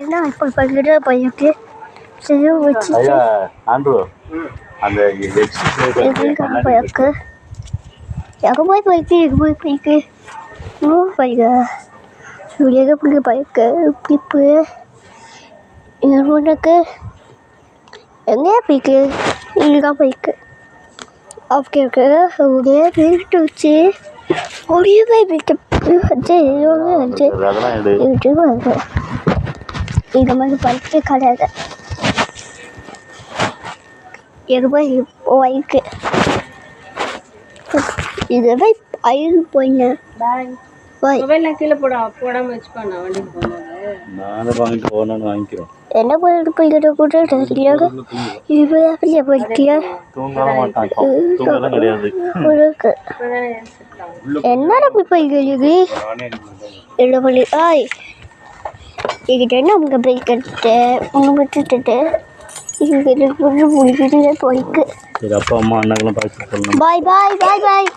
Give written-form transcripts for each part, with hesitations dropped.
Nah, pagkakita pa yung kaya. Sa'yo, what's it? Andrew, and the Yung pa yung kaya. Ako ba yung kaya? No, pagka. Sulia ka pagka pipa. Yung muna ka. Yung nga pagka. Yung ka pagka. After ka, sulia ka tuchi. Sulia ka pagka. Yung ka. ಈಗ ಮತ್ತೆ bike ಕಳೆದ ಈಗ bike இது போய் ஐந்து போயிங்க பாய் mobile கீழே போடாம வச்சுப்பான வண்டிக்கு போகும்போது நானே வாங்கிட்டு போகணும்னு வாங்கிக்கிறேன் என்ன போயிட்டு போய்கிட்ட கூட தெரியாது இது அப்படியே போயிட்டியா தூங்க மாட்டான் தூங்கலாம் கிடையாது என்னடா போய்கிறது என்ன பண்ணி ஆய் என்கிட்ட நமக்கு பைக் எடுத்துட்டு ஒன்று விட்டுட்டு எங்கிட்ட கொஞ்சம் முடிக்கிட்டு போய்க்கு சரி அப்பா அம்மா அண்ணாக்கெல்லாம் பார்த்து சொல்லணும் பாய் பாய் பாய் பாய்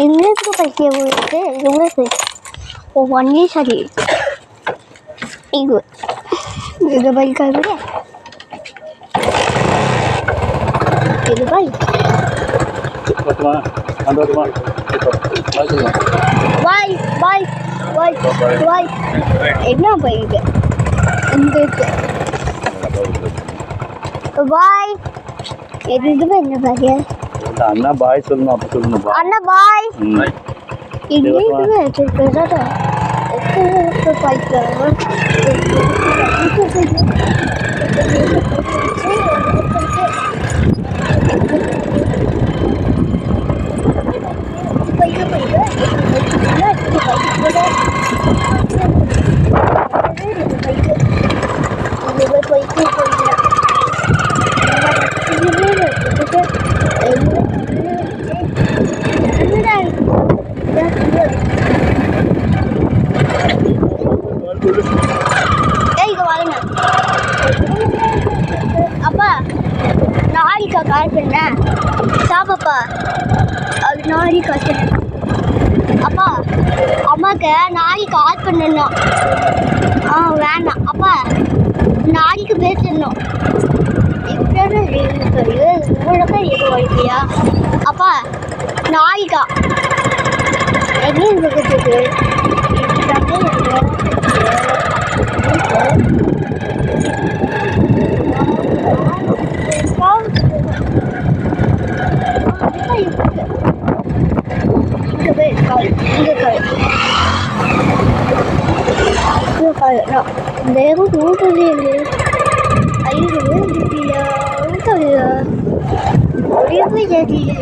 எங்களுக்கு பைக்கிய போயிட்டு எங்களுக்கு ஒன் இயர் சரி இது பைக் ஆகுது இது பைக் பாய் பாய் பாய் பாய் என்ன பைக்கு இந்த பாய் எதுவுமே என்ன பாரு அண்ணா பாய் சொல்லணும் அப்ப சொல்லணும் அண்ணா பாய் எங்கேயுமே வச்சிருக்கிறதா பைக்கு அப்பா நாளைக்கா கால் பண்ணேன் சாப்பப்பா அது நாளைக்கு கால் பண்ணேன் அப்பா அம்மாக்கு நாளைக்கு கால் பண்ணணும் வேணாம் அப்பா நாளைக்கு பேசணும் உங்களுக்கு எது வழியா அப்பா நாளைக்கா என்ன இருக்குது 내가 누구들이 아이를 느끼야 웃어요 우리 부자리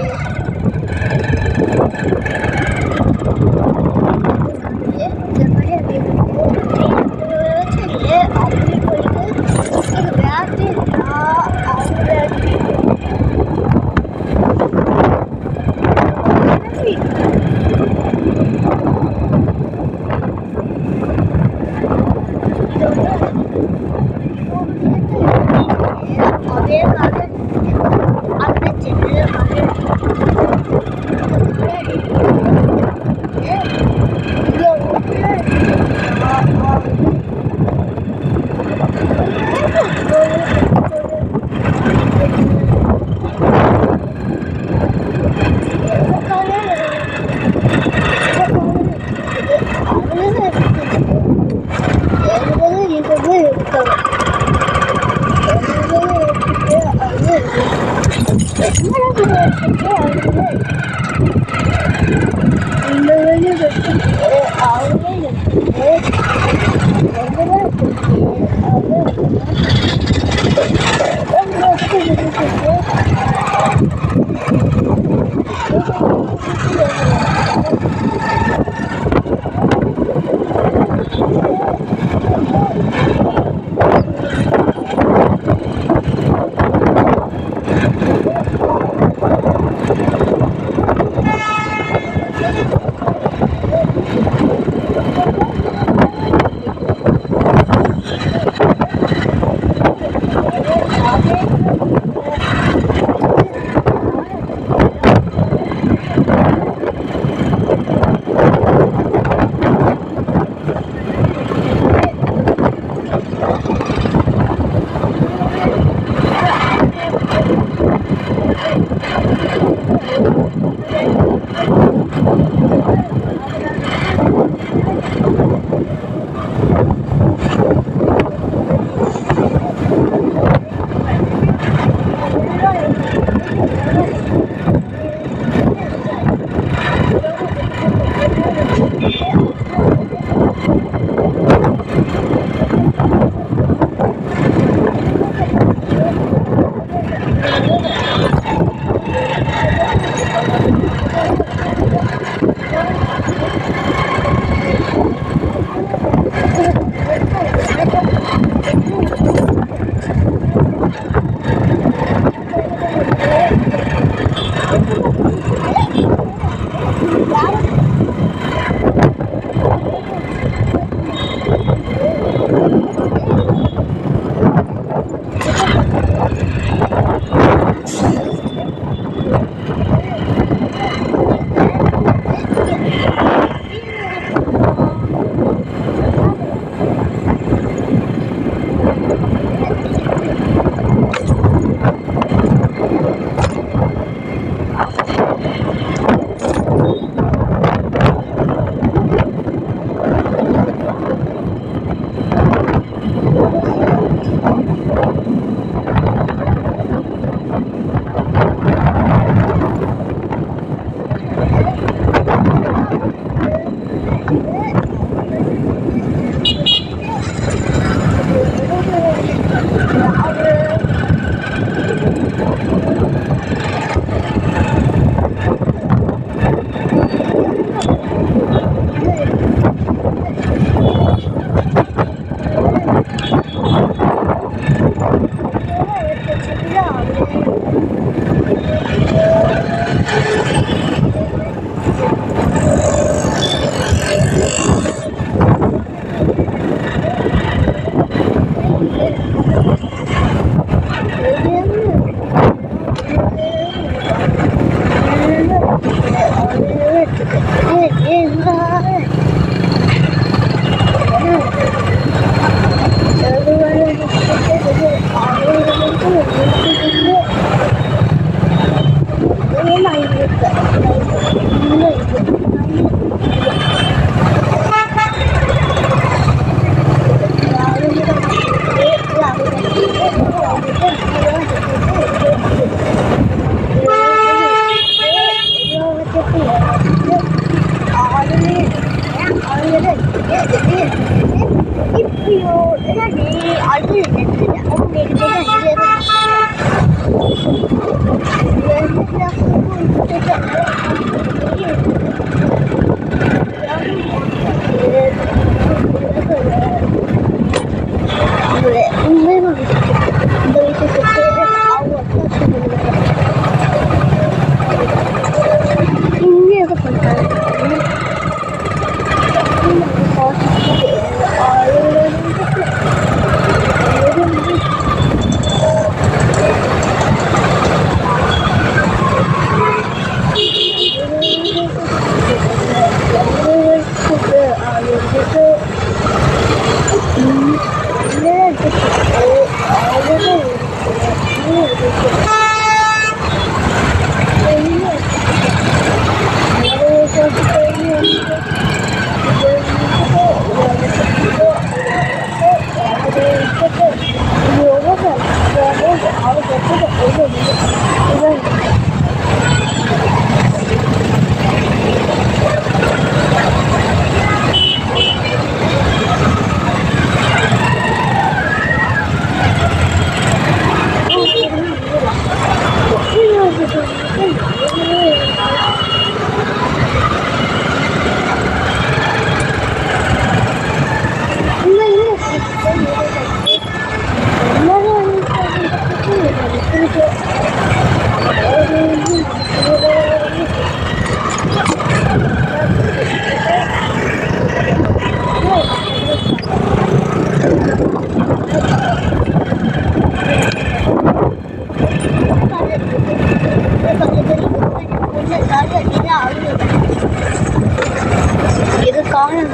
இது காணும்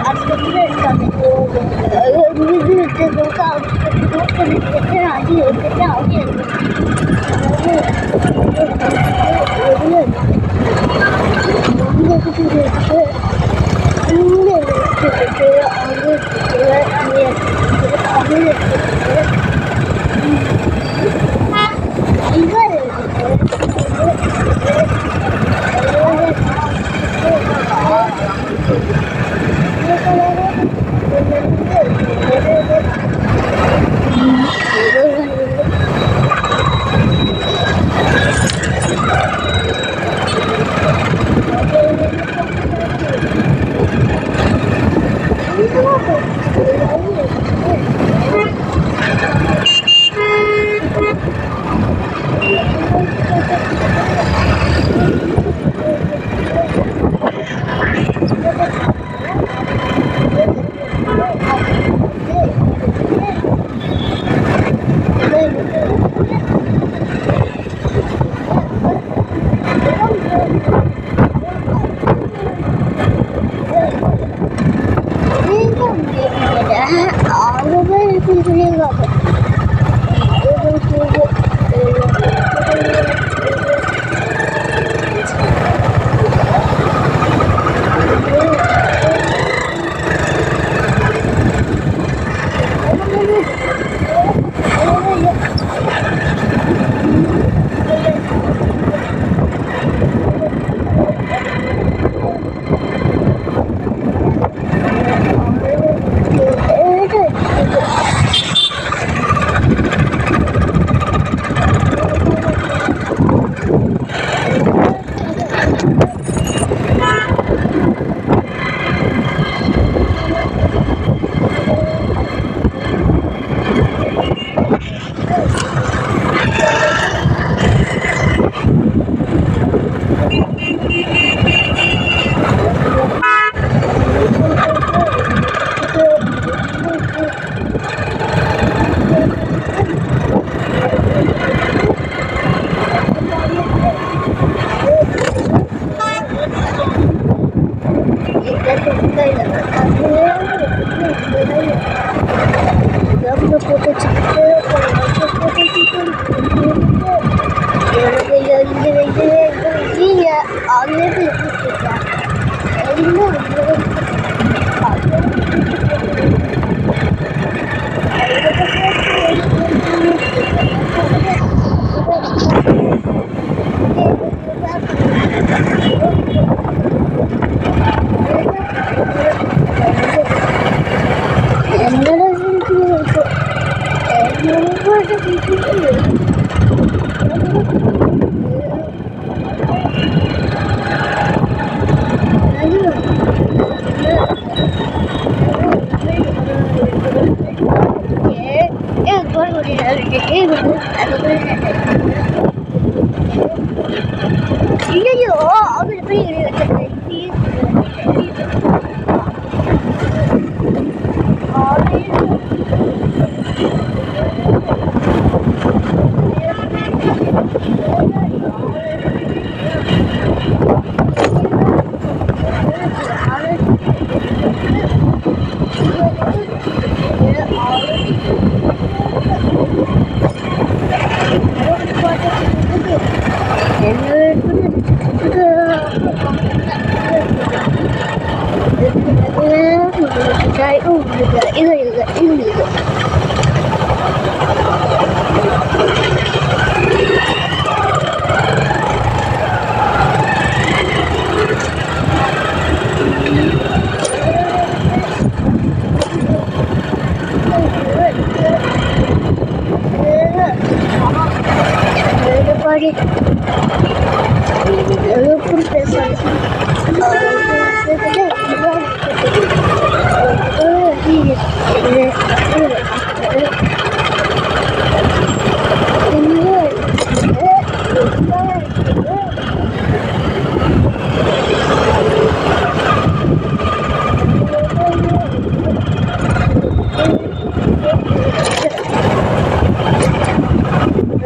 அதுக்கப்புறம் இருக்காங்க இது எடுத்துட்டு அது எடுத்துட்டு அது என்னடா ஐயோ அவங்க போய் இது பாடி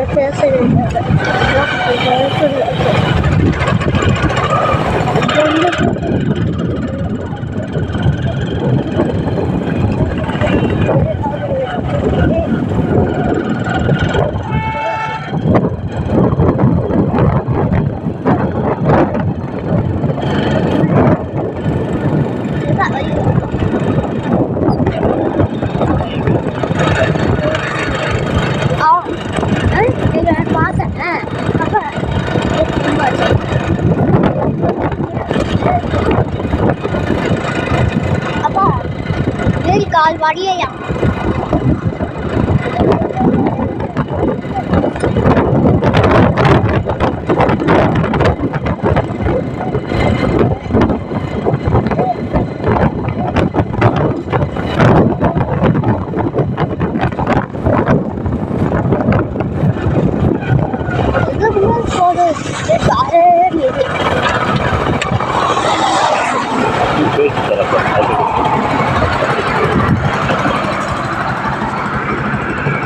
பேசுறாங்க அப்பா கால் வாடியா